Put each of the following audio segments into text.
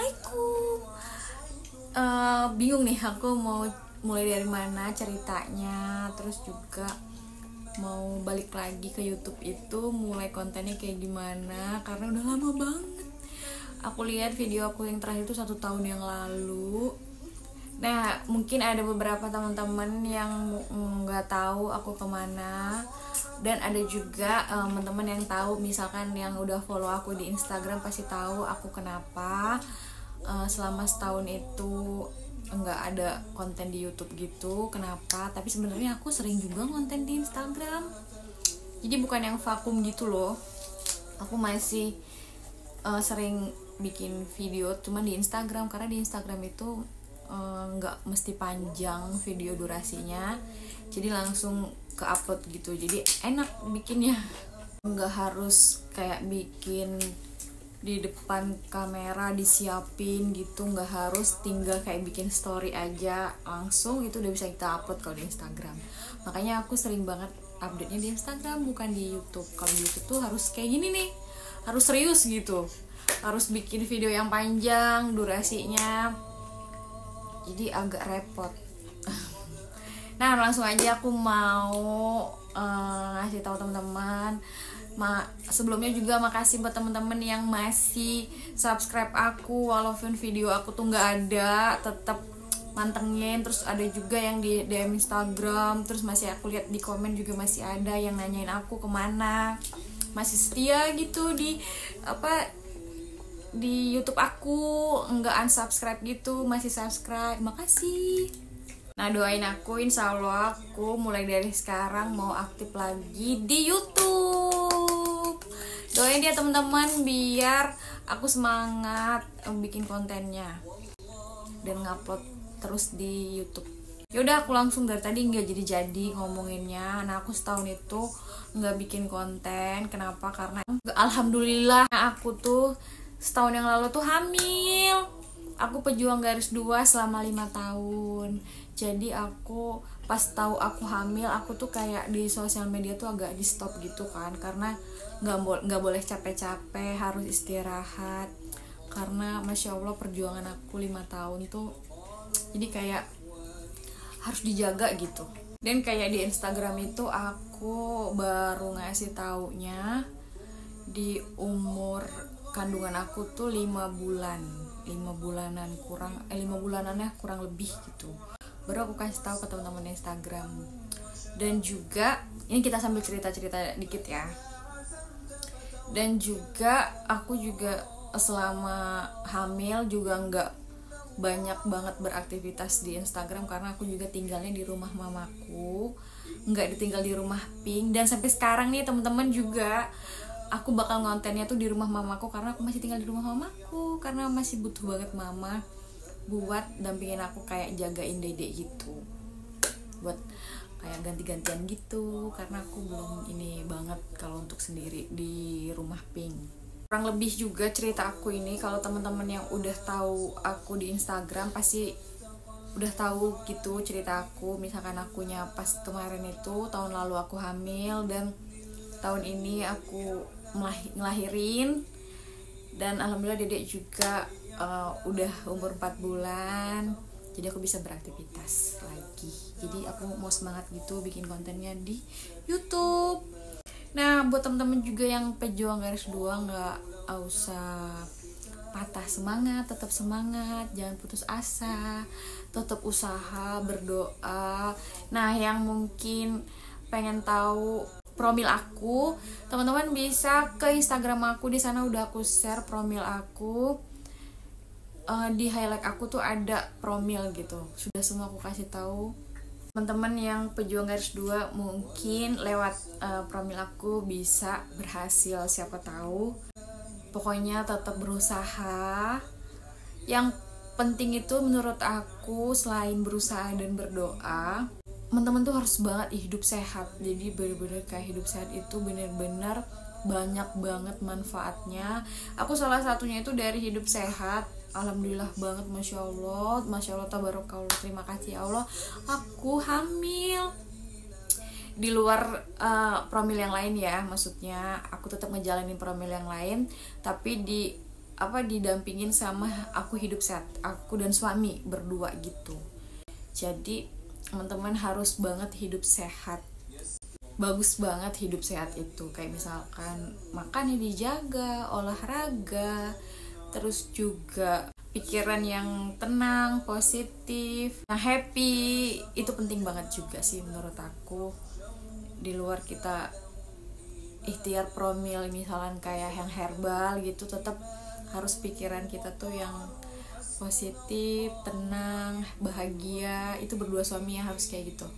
Assalamualaikum. Bingung nih aku mau mulai dari mana ceritanya, terus juga mau balik lagi ke YouTube itu mulai kontennya kayak gimana, karena udah lama banget. Aku lihat video aku yang terakhir itu 1 tahun yang lalu. Nah, mungkin ada beberapa teman-teman yang nggak tahu aku kemana, dan ada juga teman-teman yang tahu, misalkan yang udah follow aku di Instagram pasti tahu aku kenapa selama setahun itu nggak ada konten di YouTube gitu. Kenapa? Tapi sebenarnya aku sering juga konten di Instagram, jadi bukan yang vakum gitu loh. Aku masih sering bikin video cuma di Instagram, karena di Instagram itu nggak mesti panjang video durasinya, jadi langsung ke upload gitu, jadi enak bikinnya. Nggak harus kayak bikin di depan kamera disiapin gitu, nggak harus, tinggal kayak bikin story aja langsung itu udah bisa kita upload kalau di Instagram. Makanya aku sering banget update nya di Instagram, bukan di YouTube. Kalau di YouTube tuh harus kayak gini nih, harus serius gitu, harus bikin video yang panjang durasinya, jadi agak repot. Nah, langsung aja aku mau ngasih tahu teman-teman. Sebelumnya juga makasih buat teman-teman yang masih subscribe aku walaupun video aku tuh nggak ada, tetap mantengin. Terus ada juga yang di DM Instagram, terus masih aku lihat di komen juga masih ada yang nanyain aku kemana, masih setia gitu di YouTube aku, nggak unsubscribe gitu, masih subscribe. Makasih. Nah, doain aku, insya Allah aku mulai dari sekarang mau aktif lagi di YouTube. Doain ya teman-teman, biar aku semangat bikin kontennya dan ngupload terus di YouTube. Yaudah, aku langsung dari tadi nggak jadi ngomonginnya. Nah, aku setahun itu nggak bikin konten. Kenapa? Karena alhamdulillah aku tuh setahun yang lalu tuh hamil. Aku pejuang garis 2 selama 5 tahun. Jadi aku pas tahu aku hamil, aku tuh kayak di sosial media tuh agak di stop gitu kan, karena nggak boleh capek-capek, harus istirahat. Karena masya Allah perjuangan aku 5 tahun tuh, jadi kayak harus dijaga gitu. Dan kayak di Instagram itu aku baru ngasih taunya di umur kandungan aku tuh 5 bulanannya kurang lebih gitu, baru aku kasih tahu ke teman-teman Instagram. Dan juga ini kita sambil cerita-cerita dikit ya. Dan juga aku juga selama hamil juga nggak banyak banget beraktivitas di Instagram, karena aku juga tinggalnya di rumah mamaku, nggak ditinggal di rumah Pink. Dan sampai sekarang nih teman-teman juga aku bakal ngontennya tuh di rumah mamaku, karena aku masih tinggal di rumah mamaku, karena masih butuh banget mama buat dampingin aku, kayak jagain dede gitu, buat kayak ganti-gantian gitu, karena aku belum ini banget kalau untuk sendiri di rumah Pink. Kurang lebih juga cerita aku ini, kalau teman-teman yang udah tahu aku di Instagram pasti udah tahu gitu cerita aku. Misalkan akunya pas kemarin itu tahun lalu aku hamil, dan tahun ini aku ngelahirin, dan alhamdulillah dedek juga udah umur 4 bulan, jadi aku bisa beraktivitas lagi. Jadi aku mau semangat gitu bikin kontennya di YouTube. Nah, buat temen-temen juga yang pejuang garis 2, nggak usah patah semangat, tetap semangat, jangan putus asa, tetap usaha, berdoa. Nah, yang mungkin pengen tahu profil aku, teman-teman bisa ke Instagram aku, di sana udah aku share profil aku. Di highlight aku tuh ada profil gitu, sudah semua aku kasih tahu. Teman-teman yang pejuang garis 2 mungkin lewat profil aku bisa berhasil, siapa tahu. Pokoknya tetap berusaha. Yang penting itu menurut aku, selain berusaha dan berdoa, teman-teman tuh harus banget hidup sehat. Jadi bener-bener kayak hidup sehat itu bener-bener banyak banget manfaatnya. Aku salah satunya itu dari hidup sehat. Alhamdulillah banget, masya Allah, tabarakallah, terima kasih ya Allah, aku hamil. Di luar promil yang lain ya, maksudnya aku tetap ngejalanin promil yang lain, tapi di didampingin sama Aku Hidup Sehat, aku dan suami berdua gitu. Jadi teman-teman harus banget hidup sehat, bagus banget hidup sehat itu. Kayak misalkan makannya dijaga, olahraga, terus juga pikiran yang tenang, positif, happy, itu penting banget juga sih menurut aku. Di luar kita ikhtiar promil misalkan kayak yang herbal gitu, tetap harus pikiran kita tuh yang positif, tenang, bahagia. Itu berdua suami yang harus kayak gitu,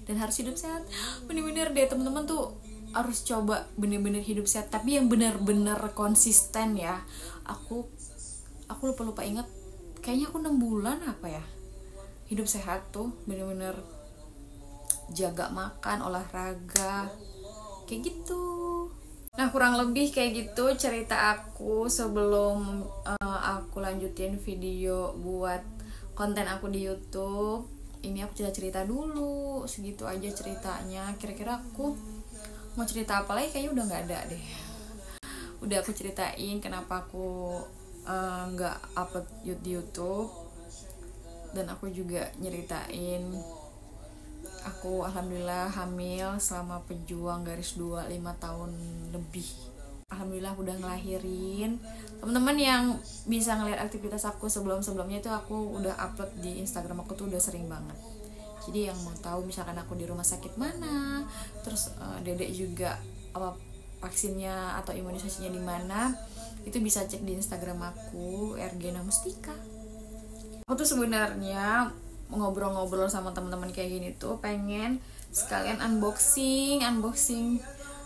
dan harus hidup sehat. Bener-bener deh teman-teman tuh harus coba bener-bener hidup sehat, tapi yang bener-bener konsisten ya. Aku lupa ingat, kayaknya aku 6 bulan apa ya hidup sehat tuh, bener-bener jaga makan, olahraga, kayak gitu. Nah, kurang lebih kayak gitu cerita aku sebelum aku lanjutin video buat konten aku di YouTube. Ini aku cerita dulu, segitu aja ceritanya. Kira-kira aku mau cerita apa lagi, kayaknya udah nggak ada deh. Udah aku ceritain kenapa aku nggak upload di YouTube, dan aku juga nyeritain aku alhamdulillah hamil selama pejuang garis 2 5 tahun lebih. Alhamdulillah udah ngelahirin. Teman-teman yang bisa ngeliat aktivitas aku sebelumnya itu aku udah upload di Instagram aku tuh udah sering banget. Jadi yang mau tahu misalkan aku di rumah sakit mana, terus dedek juga vaksinnya atau imunisasinya di mana, itu bisa cek di Instagram aku, Ergena Mustika. Aku tuh sebenarnya ngobrol-ngobrol sama teman-teman kayak gini tuh pengen sekalian unboxing.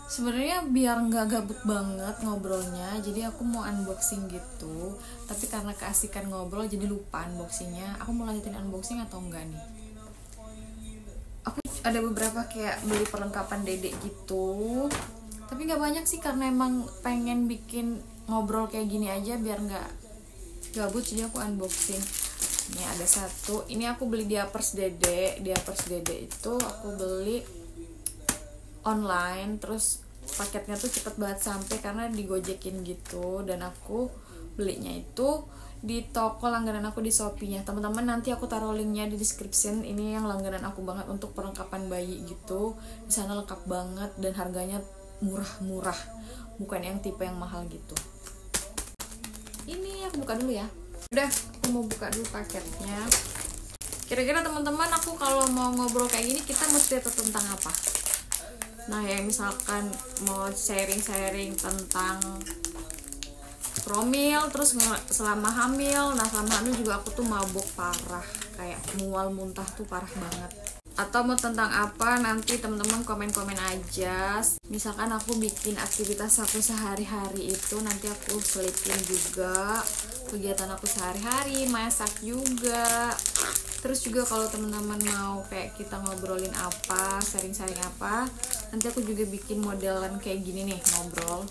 Sebenarnya biar nggak gabut banget ngobrolnya, jadi aku mau unboxing gitu. Tapi karena keasikan ngobrol jadi lupa unboxingnya. Aku mau lanjutin unboxing atau enggak nih? Aku ada beberapa kayak beli perlengkapan dedek gitu, tapi nggak banyak sih karena emang pengen bikin ngobrol kayak gini aja biar nggak gabut, jadi aku unboxing. Ini ada satu, ini aku beli di Diapers Dede itu aku beli online, terus paketnya tuh cepet banget sampai karena digojekin gitu, dan aku belinya itu di toko langganan aku di Shopee-nya. Teman-teman nanti aku taruh linknya di description. Ini yang langganan aku banget untuk perlengkapan bayi gitu, di sana lengkap banget dan harganya murah, bukan yang tipe yang mahal gitu. Ini aku buka dulu ya. Udah, aku mau buka dulu paketnya. Kira-kira teman-teman, aku kalau mau ngobrol kayak gini kita mau cerita tentang apa? Nah, ya misalkan mau sharing tentang promil, terus selama hamil. Nah, selama hamil juga aku tuh mabuk parah, kayak mual muntah tuh parah banget. Atau mau tentang apa, nanti teman-teman komen-komen aja. Misalkan aku bikin aktivitas aku sehari-hari itu, nanti aku selipin juga kegiatan aku sehari-hari, masak juga. Terus juga kalau teman-teman mau kayak kita ngobrolin apa, sharing-sharing apa, nanti aku juga bikin modelan kayak gini nih, ngobrol.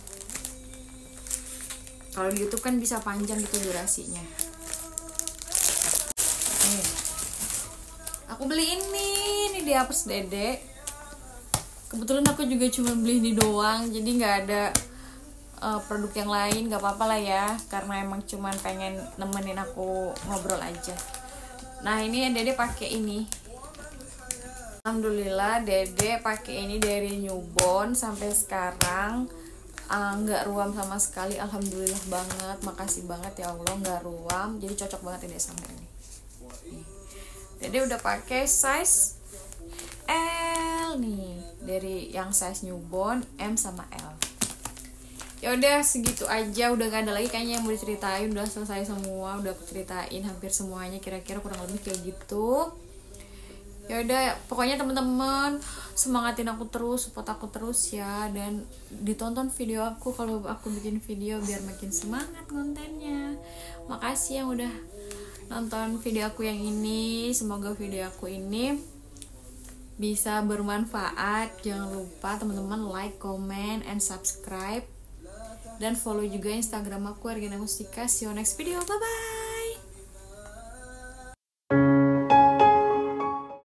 Kalau di YouTube kan bisa panjang gitu durasinya. Aku beli ini di Diapers Dede. Kebetulan aku juga cuma beli ini doang, jadi nggak ada produk yang lain. Nggak apa-apa lah ya, karena emang cuma pengen nemenin aku ngobrol aja. Nah, ini Dede pakai ini. Alhamdulillah Dede pakai ini dari newborn sampai sekarang nggak ruam sama sekali. Alhamdulillah banget, makasih banget ya Allah, nggak ruam. Jadi cocok banget ini sama ini. Dede udah pakai size L nih, dari yang size newborn, M sama L. Ya udah segitu aja, udah gak ada lagi kayaknya yang mau diceritain, udah selesai semua, udah aku ceritain hampir semuanya, kira-kira kurang lebih kayak gitu. Ya udah, pokoknya teman-teman semangatin aku terus, support aku terus ya, dan ditonton video aku kalau aku bikin video biar makin semangat kontennya. Makasih yang udah nonton video aku yang ini. Semoga video aku ini bisa bermanfaat. Jangan lupa teman-teman like, comment, and subscribe, dan follow juga Instagram aku Ergena Mustika. See you next video, bye bye.